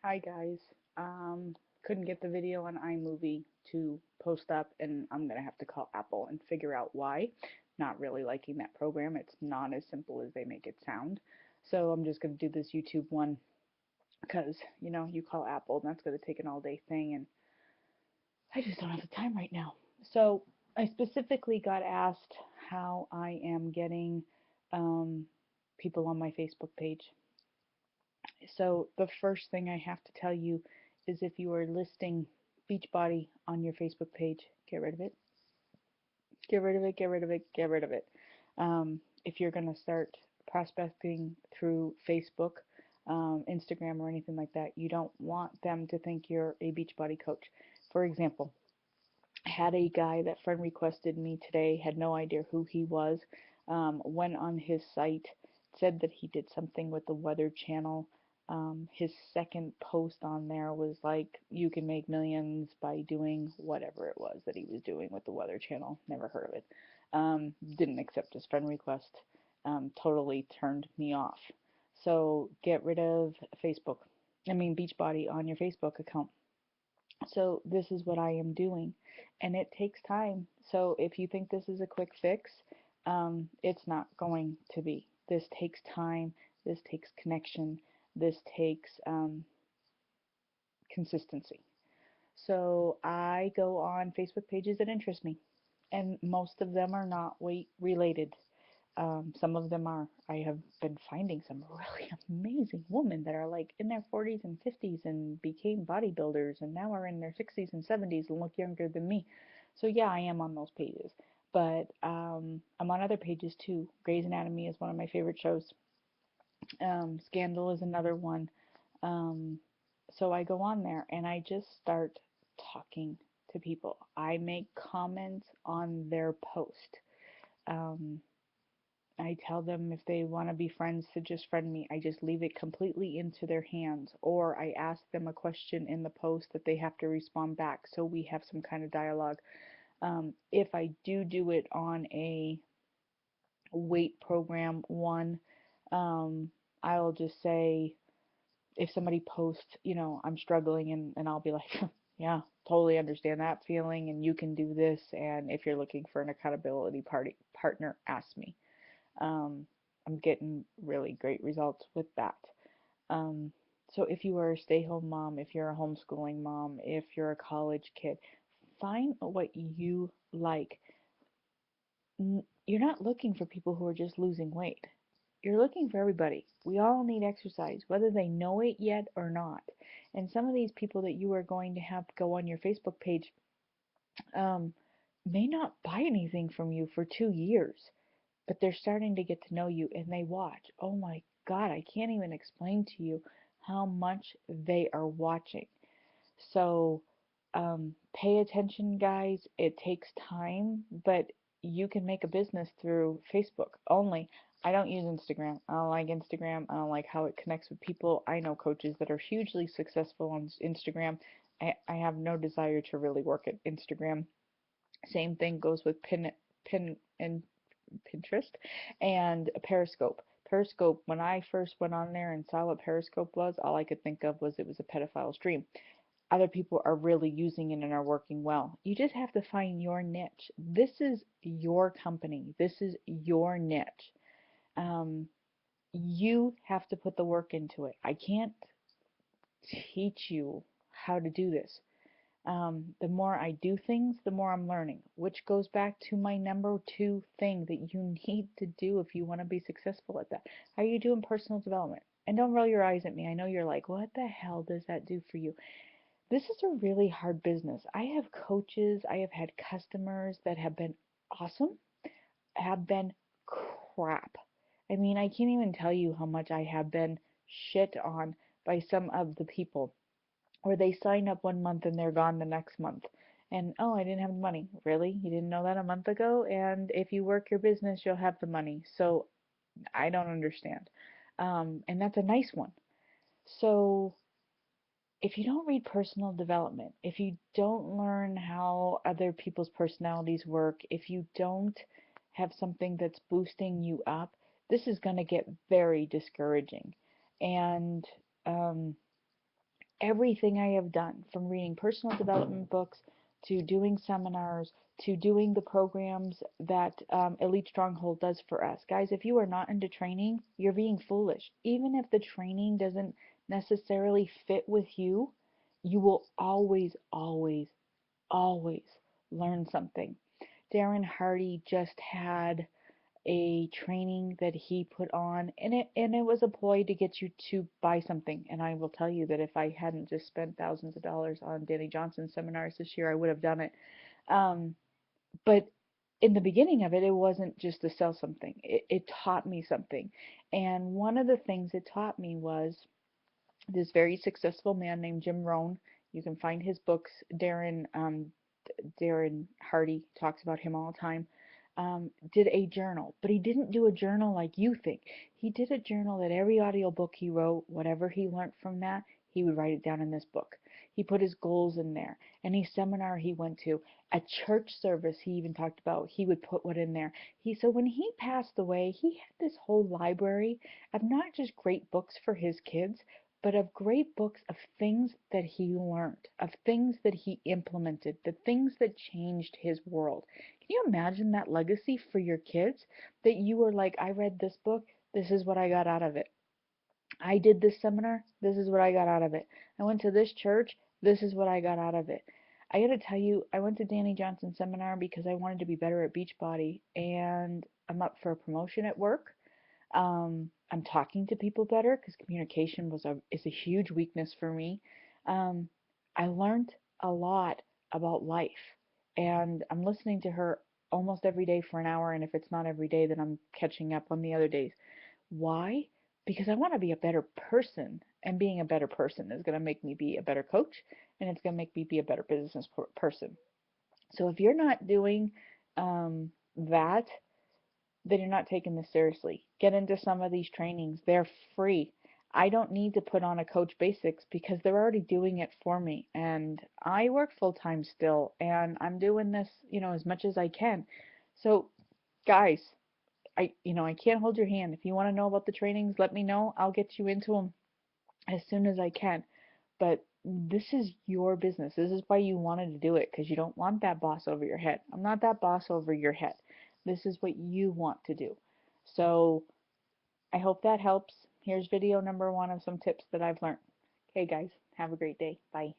Hi guys. Couldn't get the video on iMovie to post up, and I'm gonna have to call Apple and figure out why. Not really liking that program. It's not as simple as they make it sound. So I'm just gonna do this YouTube one because you call Apple and that's gonna take an all day thing, and I just don't have the time right now. So I specifically got asked how I am getting um, people on my Facebook page. So the first thing I have to tell you is if you are listing Beachbody on your Facebook page, get rid of it. Get rid of it, get rid of it, get rid of it. If you're going to start prospecting through Facebook, Instagram, or anything like that, you don't want them to think you're a Beachbody coach. For example, I had a guy that friend requested me today, had no idea who he was, went on his site, said that he did something with the Weather Channel. His second post on there was like, you can make millions by doing whatever it was that he was doing with the Weather Channel. Never heard of it. Didn't accept his friend request. Totally turned me off. So get rid of Facebook. I mean, Beachbody on your Facebook account. So this is what I am doing, and it takes time. So if you think this is a quick fix, it's not going to be. This takes time. This takes connection. This takes consistency. So I go on Facebook pages that interest me, and most of them are not weight related. Some of them are. I have been finding some really amazing women that are like in their 40s and 50s and became bodybuilders and now are in their 60s and 70s and look younger than me. So yeah, I am on those pages. But I'm on other pages too. Grey's Anatomy is one of my favorite shows. Scandal is another one. Um, so I go on there and I just start talking to people. I make comments on their post. Um, I tell them if they want to be friends to just friend me. I just leave it completely into their hands. Or I ask them a question in the post that they have to respond back so we have some kind of dialogue. If I do it on a weight program one, I'll just say, if somebody posts, I'm struggling, and I'll be like, yeah, totally understand that feeling, and you can do this. And if you're looking for an accountability partner, ask me. Um, I'm getting really great results with that. Um, so if you are a stay-home mom, if you're a homeschooling mom, if you're a college kid, find what you like. You're not looking for people who are just losing weight. You're looking for everybody. We all need exercise, whether they know it yet or not. And some of these people that you are going to have go on your Facebook page um, may not buy anything from you for 2 years, but they're starting to get to know you and they watch. Oh my God, I can't even explain to you how much they are watching. So pay attention, guys. It takes time, but you can make a business through Facebook only. I don't use Instagram. I don't like Instagram. I don't like how it connects with people. I know coaches that are hugely successful on Instagram. I have no desire to really work at Instagram. Same thing goes with Pin and Pinterest and Periscope. Periscope, when I first went on there and saw what Periscope was, all I could think of was it was a pedophile stream. Other people are really using it and are working well. You just have to find your niche. This is your company. This is your niche. Um, you have to put the work into it. I can't teach you how to do this. The more I do things, the more I'm learning, which goes back to my number two thing that you need to do if you want to be successful at that. Are you doing personal development? And don't roll your eyes at me. I know you're like, what the hell does that do for you? This is a really hard business. I have coaches, I have had customers that have been awesome, have been crap. I mean, I can't even tell you how much I have been shit on by some of the people where they sign up 1 month and they're gone the next month. And oh, I didn't have the money. Really? You didn't know that a month ago? And if you work your business, you'll have the money. So I don't understand. And that's a nice one. So if you don't read personal development, if you don't learn how other people's personalities work, if you don't have something that's boosting you up, this is going to get very discouraging. And um, everything I have done, from reading personal development books to doing seminars to doing the programs that Elite Stronghold does for us. Guys, if you are not into training, you're being foolish. Even if the training doesn't necessarily fit with you, you will always, always, always learn something. Darren Hardy just had a training that he put on, and it was a ploy to get you to buy something. And I will tell you that if I hadn't just spent thousands of dollars on Danny Johnson seminars this year, I would have done it. Um, but in the beginning of it, it wasn't just to sell something. It taught me something. And one of the things it taught me was this very successful man named Jim Rohn. You can find his books. Darren Hardy talks about him all the time. Did a journal, but he didn't do a journal like you think. He did a journal that every audiobook he wrote, whatever he learned from that, he would write it down in this book. He put his goals in there. Any seminar he went to, a church service he even talked about, he would put what in there. So when he passed away, he had this whole library of not just great books for his kids, but of great books of things that he learned, of things that he implemented, the things that changed his world. Can you imagine that legacy for your kids? That you were like, I read this book, this is what I got out of it. I did this seminar, this is what I got out of it. I went to this church, this is what I got out of it. I gotta tell you, I went to Danny Johnson's seminar because I wanted to be better at Beachbody, and I'm up for a promotion at work. I'm talking to people better because communication is a huge weakness for me. Um, I learned a lot about life, and I'm listening to her almost every day for an hour. And if it's not every day, then I'm catching up on the other days. Why? Because I want to be a better person, and being a better person is going to make me be a better coach, and it's going to make me be a better business person. So if you're not doing that, then you're not taking this seriously. Get into some of these trainings. They're free. I don't need to put on a Coach Basics because they're already doing it for me. And I work full time still, and I'm doing this, as much as I can. So, guys, I can't hold your hand. If you want to know about the trainings, let me know. I'll get you into them as soon as I can. But this is your business. This is why you wanted to do it, because you don't want that boss over your head. I'm not that boss over your head. This is what you want to do. So I hope that helps. Here's video number 1 of some tips that I've learned. Okay, guys, have a great day. Bye.